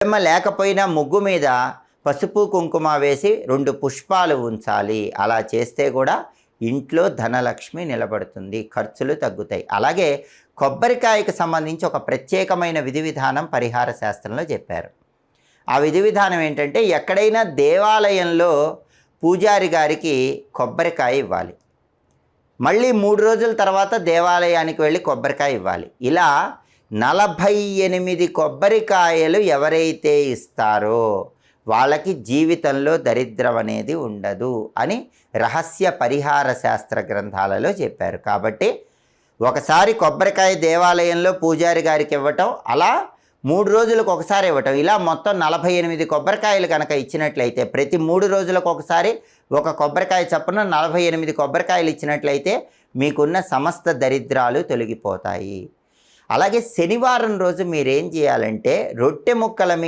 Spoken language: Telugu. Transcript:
గొబ్బెమ్మ లేకపోయినా ముగ్గు మీద పసుపు కుంకుమ వేసి 2 పుష్పాలు ఉంచాలి. అలా చేస్తే కూడా ఇంట్లో ధనలక్ష్మి నిలబడుతుంది, ఖర్చులు తగ్గుతాయి. అలాగే కొబ్బరికాయకు సంబంధించి ఒక ప్రత్యేకమైన విధి విధానం పరిహార శాస్త్రంలో చెప్పారు. ఆ విధి విధానం ఏంటంటే, ఎక్కడైనా దేవాలయంలో పూజారి గారికి కొబ్బరికాయ ఇవ్వాలి. మళ్ళీ 3 రోజుల తర్వాత దేవాలయానికి వెళ్ళి కొబ్బరికాయ ఇవ్వాలి. ఇలా 48 కొబ్బరికాయలు ఎవరైతే ఇస్తారో వాళ్ళకి జీవితంలో దరిద్రం అనేది ఉండదు అని రహస్య పరిహార శాస్త్ర గ్రంథాలలో చెప్పారు. కాబట్టి ఒకసారి కొబ్బరికాయ దేవాలయంలో పూజారి గారికి ఇవ్వటం, అలా 3 రోజులకు ఒకసారి ఇవ్వటం, ఇలా మొత్తం 48 కొబ్బరికాయలు కనుక ఇచ్చినట్లయితే, ప్రతి 3 రోజులకు ఒకసారి ఒక కొబ్బరికాయ చప్పున 48 కొబ్బరికాయలు ఇచ్చినట్లయితే మీకున్న సమస్త దరిద్రాలు తొలగిపోతాయి. అలాగే శనివారం రోజు మీరేం చేయాలంటే, రొట్టె ముక్కల మీద